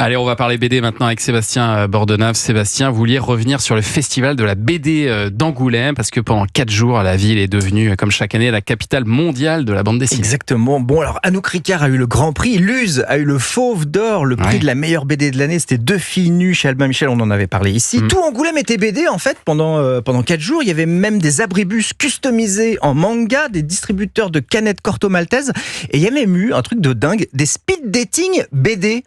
Allez, on va parler BD maintenant avec Sébastien Bordenave. Sébastien, vous vouliez revenir sur le festival de la BD d'Angoulême parce que pendant 4 jours, la ville est devenue, comme chaque année, la capitale mondiale de la bande dessinée. Exactement. Bon, alors Anouk Ricard a eu le Grand Prix, Luz a eu le Fauve d'Or, le prix de la meilleure BD de l'année. C'était 2 filles nues chez Albin Michel, on en avait parlé ici. Tout Angoulême était BD en fait pendant 4 jours. Il y avait même des abribus customisés en manga, des distributeurs de canettes Corto Maltese et il y a même eu un truc de dingue, des speed dating BD.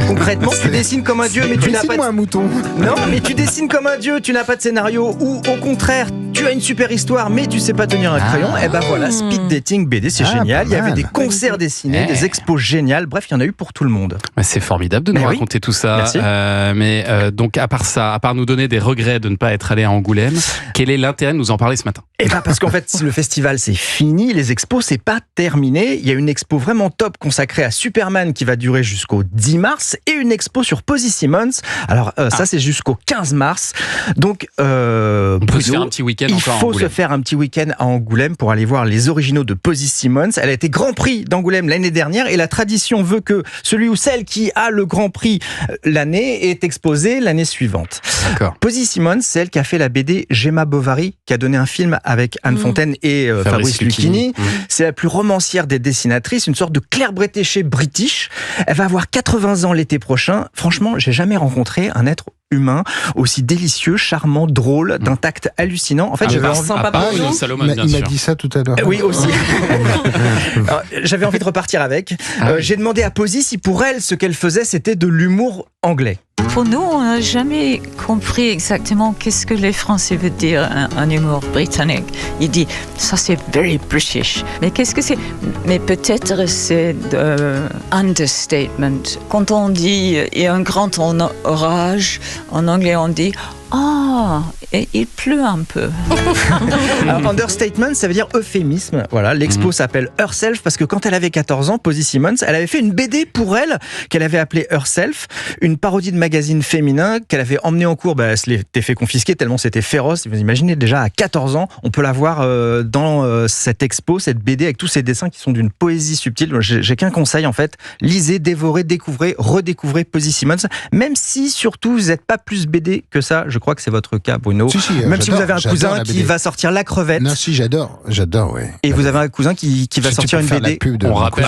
Concrètement, tu dessines comme un dieu, mais tu n'as pas un mouton. Non, mais tu dessines comme un dieu, tu n'as pas de scénario, ou au contraire, tu as une super histoire, mais tu sais pas tenir un crayon. Et ben voilà, speed dating BD, c'est génial. Il y avait des concerts dessinés, des expos géniales. Bref, il y en a eu pour tout le monde. C'est formidable de nous raconter tout ça. Donc à part ça, à part nous donner des regrets de ne pas être allé à Angoulême, quel est l'intérêt de nous en parler ce matin? Eh ben parce qu'en fait, le festival c'est fini, les expos c'est pas terminé. Il y a une expo vraiment top consacrée à Superman qui va durer jusqu'au 10 mars et une expo sur Posy Simmons. Alors ça c'est jusqu'au 15 mars. Donc on peut se faire un petit week-end encore à Angoulême. Il faut se faire un petit week-end à Angoulême pour aller voir les originaux de Posy Simmons. Elle a été Grand Prix d'Angoulême l'année dernière et la tradition veut que celui ou celle qui a le Grand Prix l'année est exposé l'année suivante. D'accord. Posy Simmons, c'est elle qui a fait la BD Gemma Bovary, qui a donné un film avec Anne Fontaine et Fabrice Lucchini. C'est la plus romancière des dessinatrices, une sorte de Claire Bretéché british. Elle va avoir 80 ans l'été prochain. Franchement, j'ai jamais rencontré un être humain aussi délicieux, charmant, drôle, d'un tact hallucinant. En fait, j'avais envie... Il m'a dit ça tout à l'heure. Oui, aussi. Alors, j'avais envie de repartir avec. J'ai demandé à Posy si pour elle, ce qu'elle faisait, c'était de l'humour anglais. Pour nous, on n'a jamais compris exactement qu'est-ce que les Français veulent dire un humour britannique. Il dit, ça c'est very British. Mais qu'est-ce que c'est? Mais peut-être c'est understatement. Quand on dit il y a un grand orage, en anglais on dit et il pleut un peu. Alors, understatement, ça veut dire euphémisme. Voilà, l'expo s'appelle Herself parce que quand elle avait 14 ans, Posy Simmons, elle avait fait une BD pour elle qu'elle avait appelée Herself, une parodie de magazine féminin qu'elle avait emmenée en cours. Elle se l'était fait confisquer tellement c'était féroce. Vous imaginez déjà à 14 ans, on peut la voir dans cette expo, cette BD avec tous ces dessins qui sont d'une poésie subtile. J'ai qu'un conseil en fait, lisez, dévorez, découvrez, redécouvrez Posy Simmons. Même si surtout vous n'êtes pas plus BD que ça, je crois que c'est votre cas, Bruno. Même si vous avez un cousin qui va sortir La Crevette. Non, si, j'adore, ouais. Et vous avez un cousin qui va sortir une BD. On rappelle.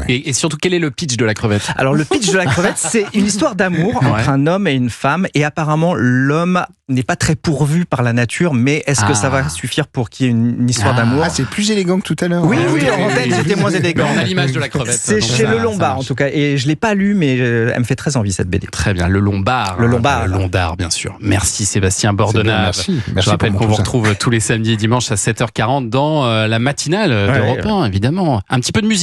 Et surtout, quel est le pitch de La Crevette? Alors, le pitch de La Crevette, c'est une histoire d'amour entre un homme et une femme. Et apparemment, l'homme n'est pas très pourvu par la nature, mais est-ce que ça va suffire pour qu'il y ait une histoire d'amour? C'est plus élégant que tout à l'heure. Oui, en tête, c'était moins élégant. On a l'image de La Crevette. C'est chez Le Lombard, en tout cas. Et je l'ai pas lu, mais elle me fait très envie, cette BD. Très bien, Le Lombard. Le Lombard. Le Lombard, bien sûr. Merci Sébastien Bordenave. Merci je rappelle qu'on vous retrouve tous les samedis et dimanches à 7h40 dans la matinale d'Europe 1, évidemment. Un petit peu de musique.